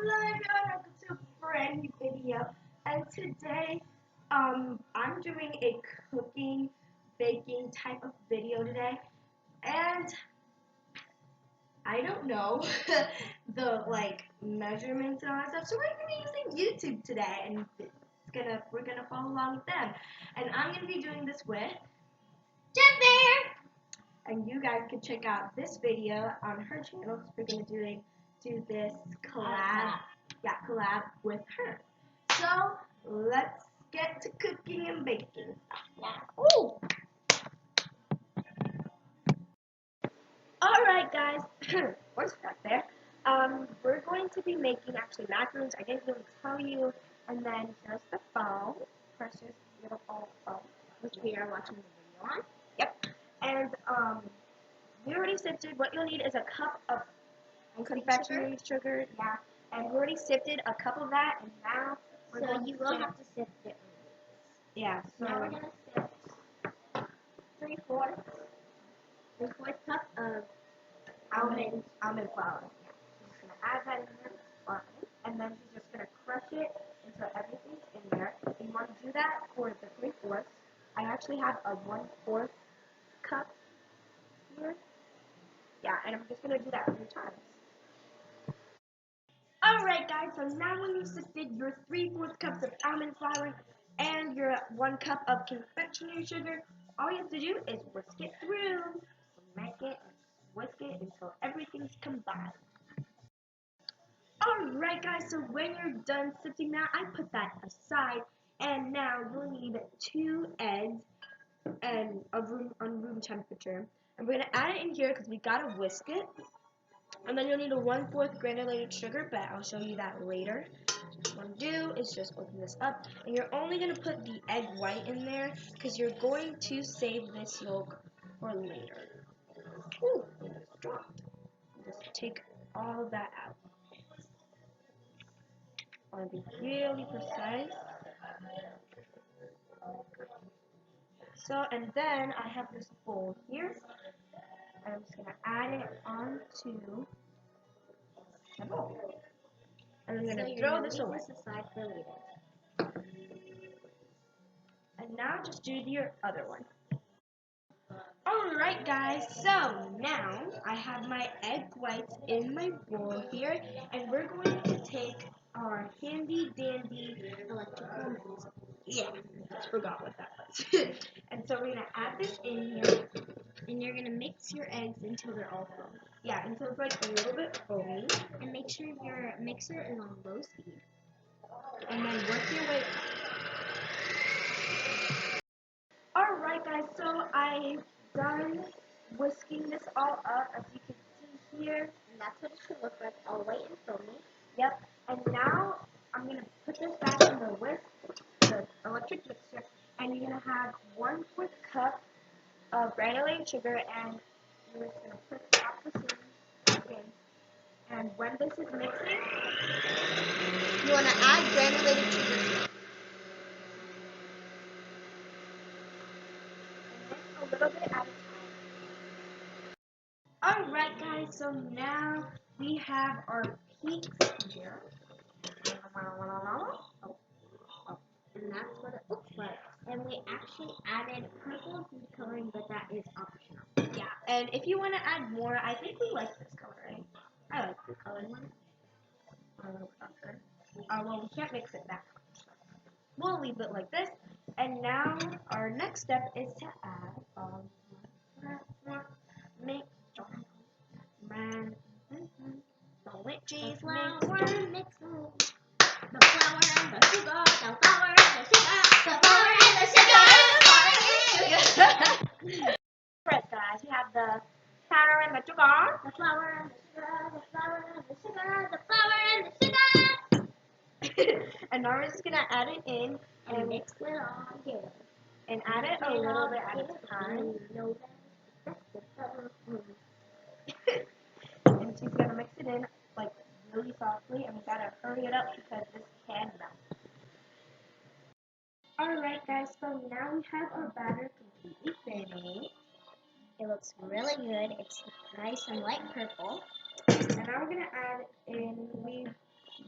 Welcome to a brand new video, and today I'm doing a cooking baking type of video today, and I don't know the measurements and all that stuff, so we're gonna be using YouTube today, and we're gonna follow along with them, and I'm gonna be doing this with Jennifer, and you guys can check out this video on her channel. We're gonna do this collab with her. So let's get to cooking and baking. Ooh. All right, guys. We're stuck there. We're going to be making actually macarons. I didn't really tell you. And then here's the phone. Precious beautiful phone, which we are watching the video on. Yep. And we already sifted. What you'll need is a cup of confectionery sugar. Yeah. And we already sifted a cup of that, and now we're going you will have to sift it. Yeah. So now we're gonna sift 3/4 cup of almond flour. Yeah. I'm just gonna add that in there, and then she's just gonna crush it until everything's in there. And you want to do that for the 3/4. I actually have a 1/4 cup here. Yeah, and I'm just gonna do that 3 times. Alright guys, so now when you sifted your 3/4 cups of almond flour and your 1 cup of confectionery sugar, all you have to do is whisk it through. Whisk it until everything's combined. Alright guys, so when you're done sifting that, I put that aside, and now you'll need 2 eggs and on room temperature. And we're going to add it in here because we got to whisk it. And then you'll need a 1/4 granulated sugar, but I'll show you that later. What you want to do is just open this up, and you're only going to put the egg white in there because you're going to save this yolk for later. Ooh, it's dropped. Just take all of that out. I want to be really precise. So, and then I have this bowl here, and I'm just going to add it onto the bowl. And I'm going to throw this away. Aside for later. And now just do your other one. Alright guys, so now I have my egg whites in my bowl here, and we're going to take our handy dandy electrical, just forgot what that was. And so we're going to add this in here, And you're gonna mix your eggs until they're all foamy. yeah, until it's like a little bit foamy, And make sure your mixer is on low speed. and then work your way. Alright guys, so I've done whisking this all up, as you can see here. And that's what it should look like, all white and foamy. Yep, and now I'm going to put this back in the electric mixer, and you're going to have 1/4 cup of granulated sugar, and you're just going to put the in. And when this is mixing, you want to add granulated sugar to it. And mix a little bit at a time. Alright guys, so now we have our peaks here. And that's what it looks like. And we actually added purple food coloring, but that is optional. Yeah, and if you want to add more, I think we like this coloring. I like the coloring one. Well, we can't mix it that much. So we'll leave it like this. And now our next step is to add make Cheese, flour, mix the flour and the sugar, the flour and the sugar, the flour and the sugar. Right, guys, we have the powder and the sugar. The flour and the sugar, the flour and the sugar, the flour and the sugar. And now we're just gonna add it in And mix it all together. and add it a little bit at a time. And she's gonna mix it in like really softly, and we gotta hurry it up because this can melt. Alright guys, so now we have our batter completely finished. It looks really good. It's nice and light purple. And now we're gonna add in, we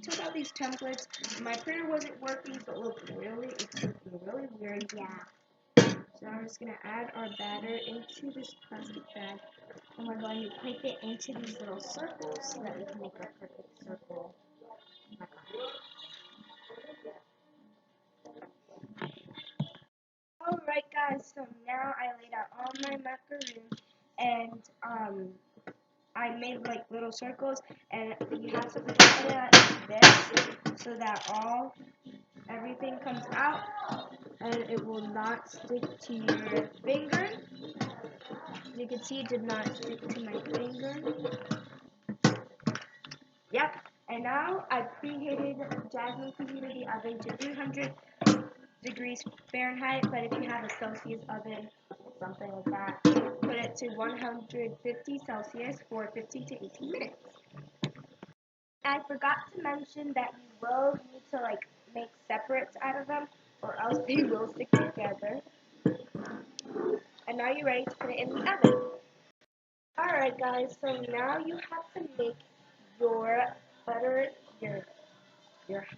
took out these templates. My printer wasn't working, so it looked really weird. Yeah. So I'm just gonna add our batter into this plastic bag. And we're going to place it into these little circles so that we can make our perfect circle macaron. Alright guys, so now I laid out all my macaroons and I made like little circles and you have to put it like this so that everything comes out and it will not stick to your finger. You can see it did not stick to my finger. Yep. And now I Jasmine preheated the oven to 300 degrees Fahrenheit, but if you have a Celsius oven, something like that, put it to 150 Celsius for 15 to 18 minutes. I forgot to mention that you will need to make separates out of them, or else they will stick together. And now you're ready to put it in the oven. Alright guys, so now you have to make your butter, your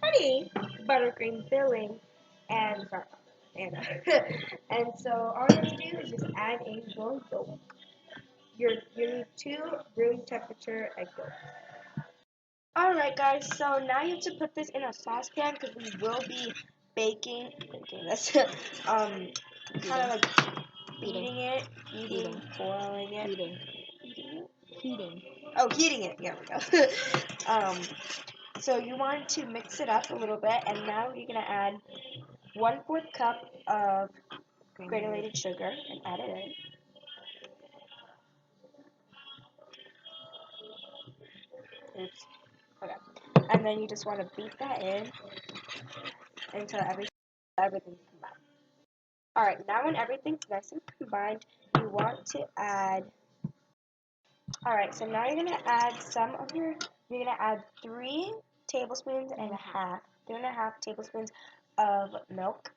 honey buttercream filling, and and so all you have to do is just add in your yolk. You need 2 room temperature egg yolks. Alright guys, so now you have to put this in a saucepan because we will be baking this, kind of like beating it, boiling it. Heating. Oh, heating it, there we go. So you want to mix it up a little bit, and now you're going to add 1/4 cup of granulated sugar and add it in. Oops. Okay. And then you just want to beat that in until everything's combined. Alright, now when everything's nice and combined, you want to add. Alright, so now you're going to add you're going to add 3 tablespoons and a half, 3.5 tablespoons of milk.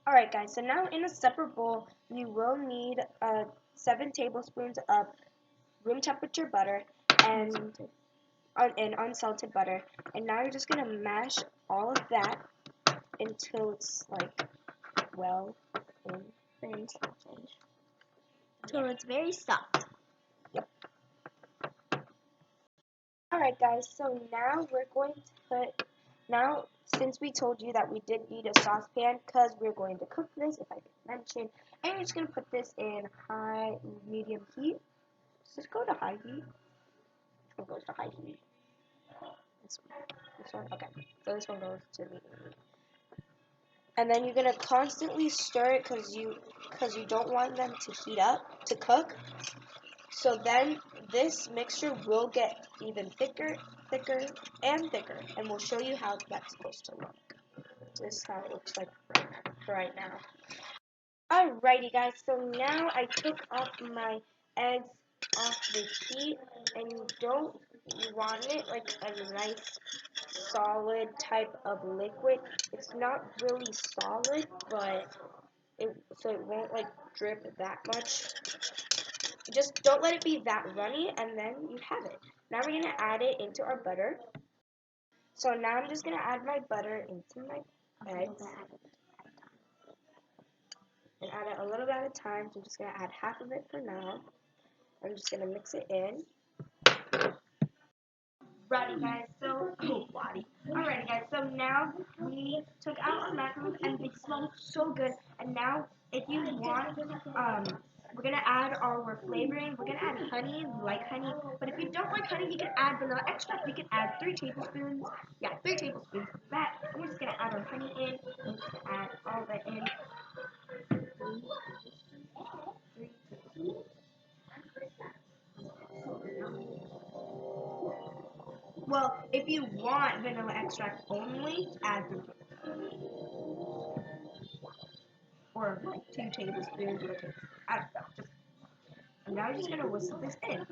Alright guys, so now in a separate bowl, you will need 7 tablespoons of room temperature butter and unsalted butter. And now you're just going to mash all of that until it's well in. Until it's very soft. Yep. Alright guys, so now we're going to since we told you that we did need a saucepan because we're going to cook this, if I didn't mention, and we're just going to put this in medium heat. Does this go to high heat? Which one goes to high heat? This one? Okay. So this one goes to medium heat. And then you're going to constantly stir it because you don't want them to heat up, to cook. So then this mixture will get even thicker, and thicker. And we'll show you how that's supposed to look. This is how it looks like right now. Alrighty guys, so now I took off my eggs off the heat, and you want it like a nice solid type of liquid. It's not really solid, but so it won't drip that much. Just don't let it be that runny, and then you have it. Now we're gonna add it into our butter. So now I'm just gonna add my butter into my eggs. And add it a little bit at a time. So I'm just gonna add half of it for now. I'm just gonna mix it in. Alrighty guys, so now we took out our macarons and they smell so good. And now if you want, we're gonna add our flavoring. We're gonna add honey, if you like honey. But if you don't like honey, you can add vanilla extract. You can add 3 tablespoons. Yeah, 3 tablespoons of that. And we're just gonna add our honey in. We're just gonna add all of it in. Well, if you want vanilla extract only, add 3 tablespoons. Or 2 tablespoons or a tablespoon. I don't know. And now you're just gonna whisk this in.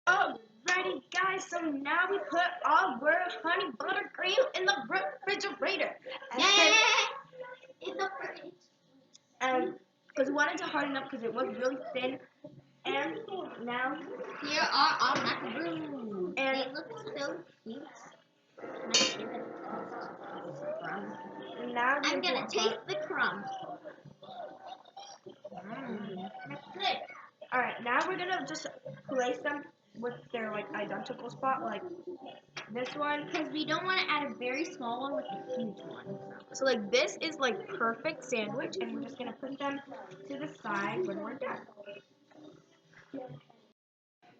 Alrighty guys, so now we put our honey buttercream in the refrigerator. In the fridge. Because we wanted to harden up because it was really thin. And now here are our macaroons. And- They look so cute. Can I give it a taste? Crumb. now I'm gonna taste the crumb. That's good. All right, now we're gonna just place them with their like identical spot, like this one. Because we don't want to add a very small one with a huge one. So like this is like perfect sandwich, and we're just gonna put them to the side when we're done.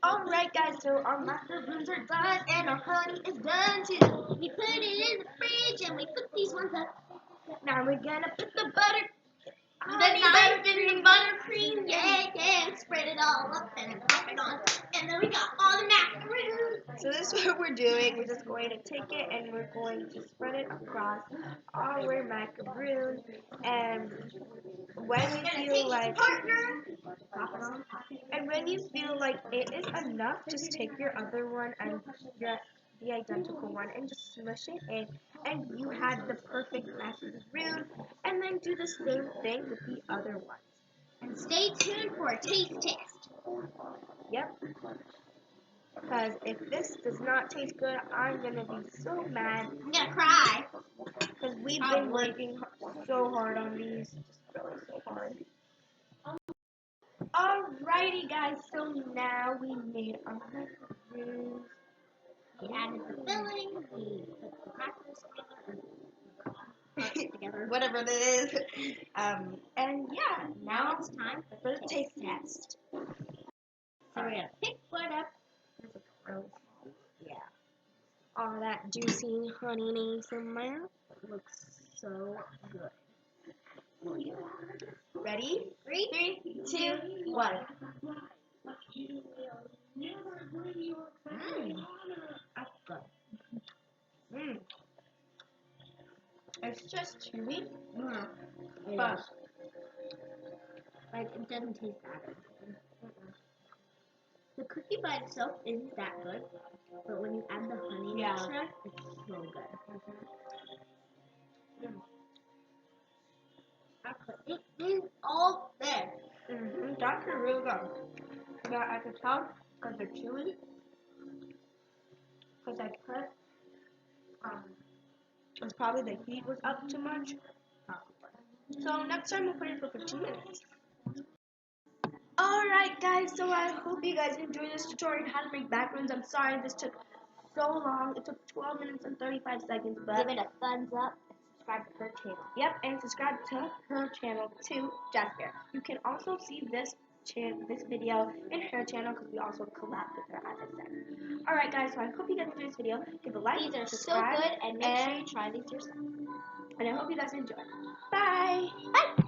All right, guys. So our macaroons are done, and our honey is done too. We put it in the fridge and we put these ones up. Now we're gonna put the butter. The buttercream, yeah, and spread it all up and pop it on. And then we got all the macaroons. So this is what we're doing. We're just going to take it and we're going to spread it across our macaroons. And when you feel like it is enough, just take your other one and the identical one and just smush it in, and you have the perfect macaroon. And then do the same thing with the other ones. And stay tuned for a taste test. Yep. Because if this does not taste good, I'm gonna be so mad. I'm gonna cry. Because we've been working so hard on these. Just really so hard. Alrighty, guys. So now we made our macaroons. We added the filling, we put the crackers together. Whatever it is. And yeah, Now it's time for the taste test. So we're gonna pick one up. Yeah. All that juicy honey in my mouth. It looks so good. Ready? 3, 2, 1. That's good. It's just chewy, It but is. Like, it doesn't taste that good. The cookie by itself isn't that good, but when you add the honey mixture, it's so good. I put it in all there. That's really good. But I could tell because they're chewy. Because I put, it's probably the heat was up too much. So next time we'll put it for 15 minutes. Alright guys, so I hope you guys enjoyed this tutorial on how to make macaroons. I'm sorry this took so long. It took 12 minutes and 35 seconds, but Give it a thumbs up and subscribe to her channel. Yep, and subscribe to her channel too, Jasper. You can also see this video in her channel because we also collabed with her, as I said. Alright guys, so I hope you guys enjoyed this video. Give a like, These are so subscribe, good, and make sure you try these yourself. and I hope you guys enjoy. Bye! Bye!